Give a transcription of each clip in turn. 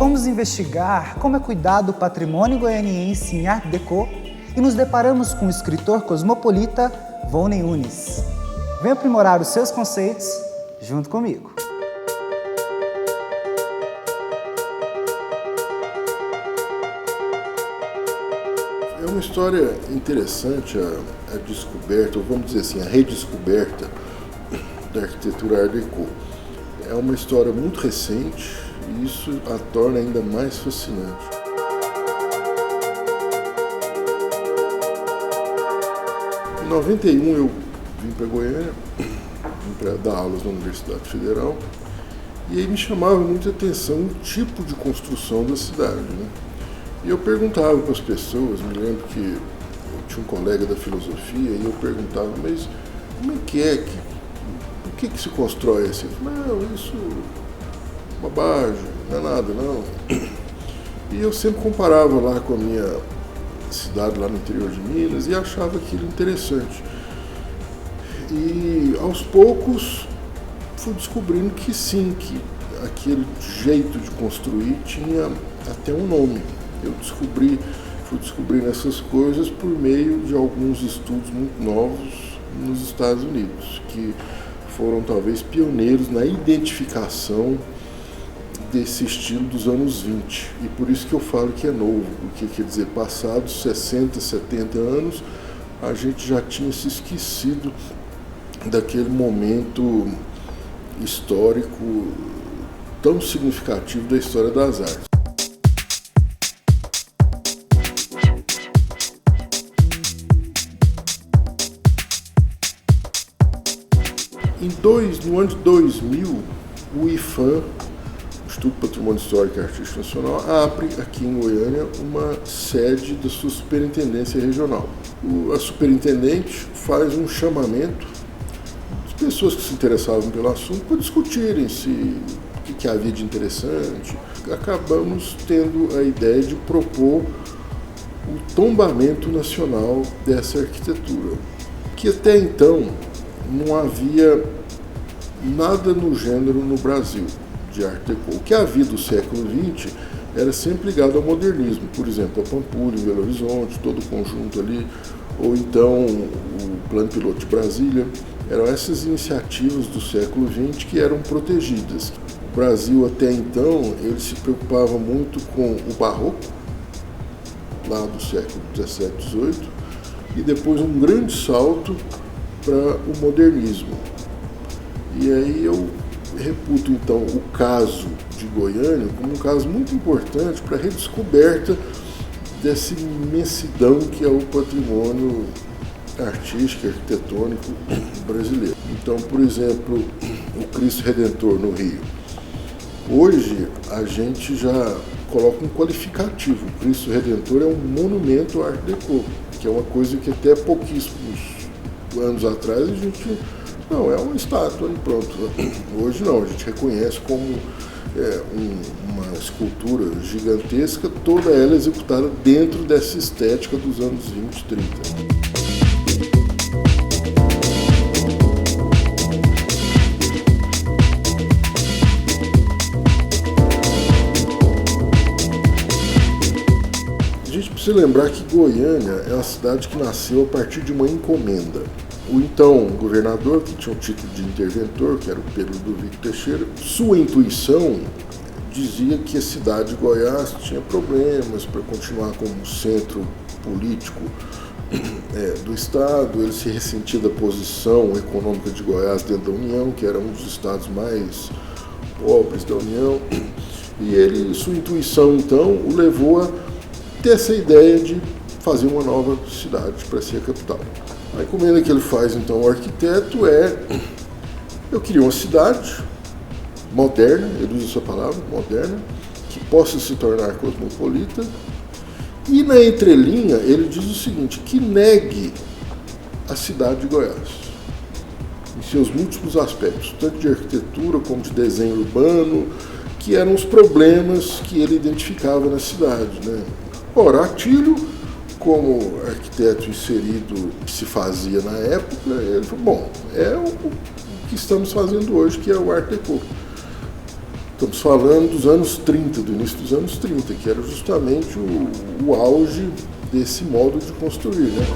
fomos investigar como é cuidado o patrimônio goianiense em Art Deco e nos deparamos com o escritor cosmopolita Volney Nunes. Venha aprimorar os seus conceitos junto comigo. É uma história interessante a descoberta, ou vamos dizer assim, a redescoberta da arquitetura Art Deco. É uma história muito recente e isso a torna ainda mais fascinante. Em 91 eu vim para Goiânia, vim para dar aulas na Universidade Federal, e aí me chamava muita atenção o tipo de construção da cidade, né? E eu perguntava para as pessoas, me lembro que eu tinha um colega da filosofia, e eu perguntava, mas como é que por que se constrói assim? Eu falei, não, isso é bobagem, não é nada, não. E eu sempre comparava lá com a minha cidade lá no interior de Minas e achava aquilo interessante. E aos poucos fui descobrindo que sim, que aquele jeito de construir tinha até um nome. Eu fui descobrindo essas coisas por meio de alguns estudos muito novos nos Estados Unidos, que foram talvez pioneiros na identificação desse estilo dos anos 20. E por isso que eu falo que é novo, porque quer dizer, passados 60, 70 anos, a gente já tinha se esquecido daquele momento histórico tão significativo da história das artes. No ano de 2000, o IPHAN, Instituto Patrimônio Histórico e Artístico Nacional, abre aqui em Goiânia uma sede da sua superintendência regional. A superintendente faz um chamamento de pessoas que se interessavam pelo assunto para discutirem o que havia de interessante. Acabamos tendo a ideia de propor o tombamento nacional dessa arquitetura, que até então não havia nada no gênero no Brasil de Art Deco. O que havia do século XX era sempre ligado ao modernismo, por exemplo, a Pampulha, em Belo Horizonte, todo o conjunto ali, ou então o Plano Piloto de Brasília. Eram essas iniciativas do século XX que eram protegidas. O Brasil, até então, ele se preocupava muito com o barroco, lá do século XVII, XVIII, e depois um grande salto para o modernismo. E aí eu reputo, então, o caso de Goiânia como um caso muito importante para a redescoberta dessa imensidão que é o patrimônio artístico e arquitetônico brasileiro. Então, por exemplo, o Cristo Redentor no Rio. Hoje, a gente já coloca um qualificativo. O Cristo Redentor é um monumento Art Deco, que é uma coisa que até pouquíssimos anos atrás a gente... Não, é uma estátua e pronto. Hoje não, a gente reconhece como uma escultura gigantesca, toda ela executada dentro dessa estética dos anos 20 e 30. A gente precisa lembrar que Goiânia é uma cidade que nasceu a partir de uma encomenda. O então governador, que tinha o título de interventor, que era o Pedro Ludovico Teixeira, sua intuição dizia que a cidade de Goiás tinha problemas para continuar como centro político do Estado. Ele se ressentia da posição econômica de Goiás dentro da União, que era um dos estados mais pobres da União. E sua intuição, então, o levou a ter essa ideia de fazer uma nova cidade para ser a capital. A encomenda que ele faz, então, ao arquiteto eu queria uma cidade moderna, ele usa essa palavra, moderna, que possa se tornar cosmopolita, e na entrelinha ele diz o seguinte, que negue a cidade de Goiás, em seus múltiplos aspectos, tanto de arquitetura como de desenho urbano, que eram os problemas que ele identificava na cidade, né? Ora, Atílio, como arquiteto inserido que se fazia na época, ele falou, bom, é o que estamos fazendo hoje, que é o Art Deco. Estamos falando dos anos 30, do início dos anos 30, que era justamente o auge desse modo de construir, né?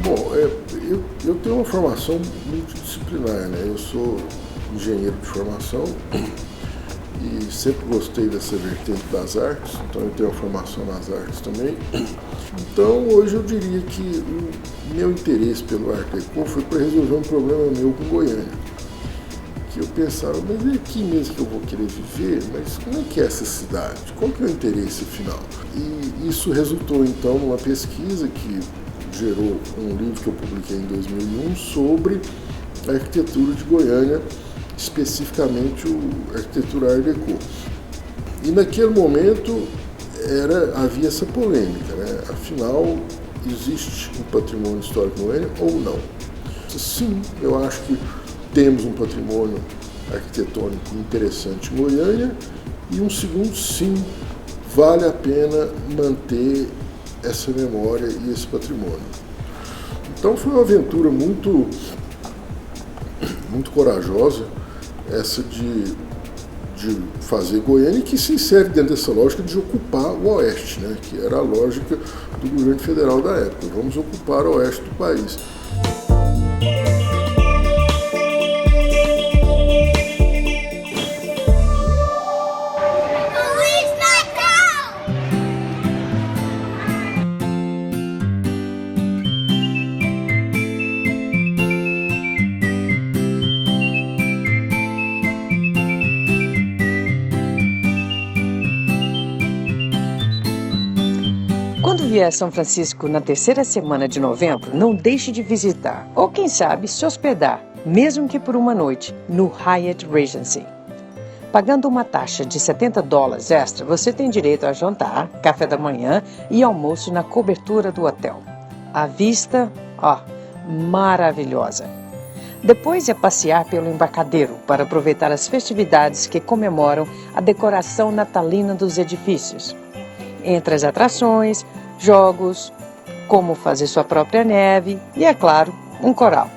Bom, eu tenho uma formação multidisciplinar, né? Eu sou engenheiro de formação e sempre gostei dessa vertente das artes, então eu tenho a formação nas artes também. Então hoje eu diria que o meu interesse pelo Art Deco foi para resolver um problema meu com Goiânia. Que eu pensava, mas é aqui mesmo que eu vou querer viver, mas como é que é essa cidade? Qual que é o interesse final? E isso resultou então numa pesquisa que gerou um livro que eu publiquei em 2001 sobre a arquitetura de Goiânia, especificamente a arquitetura Art Deco. E naquele momento havia essa polêmica, né? Afinal, existe um patrimônio histórico em Goiânia ou não? Sim, eu acho que temos um patrimônio arquitetônico interessante em Goiânia, e um segundo, sim, vale a pena manter essa memória e esse patrimônio. Então foi uma aventura muito corajosa, essa de fazer Goiânia, que se insere dentro dessa lógica de ocupar o Oeste, né? Que era a lógica do governo federal da época. Vamos ocupar o Oeste do país. Quando vier a São Francisco na terceira semana de novembro, não deixe de visitar, ou quem sabe se hospedar, mesmo que por uma noite, no Hyatt Regency. Pagando uma taxa de $70 extra, você tem direito a jantar, café da manhã e almoço na cobertura do hotel. A vista, maravilhosa. Depois é passear pelo embarcadero para aproveitar as festividades que comemoram a decoração natalina dos edifícios. Entre as atrações, jogos, como fazer sua própria neve e, é claro, um coral.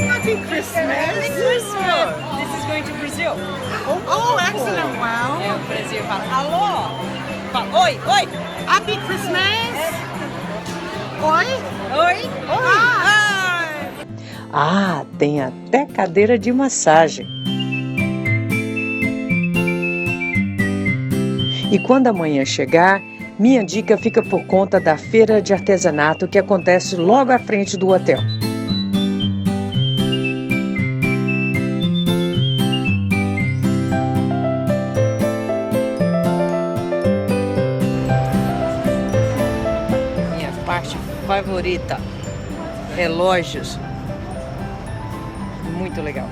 Happy Christmas! Merry Christmas! This is going to Brazil. Oh, excellent! Wow! É, o Brasil fala alô! Fala, oi, oi! Happy Christmas! Oi? Oi? Ah, tem até cadeira de massagem. E quando a manhã chegar, minha dica fica por conta da feira de artesanato que acontece logo à frente do hotel. Minha parte favorita, relógios. Muito legal.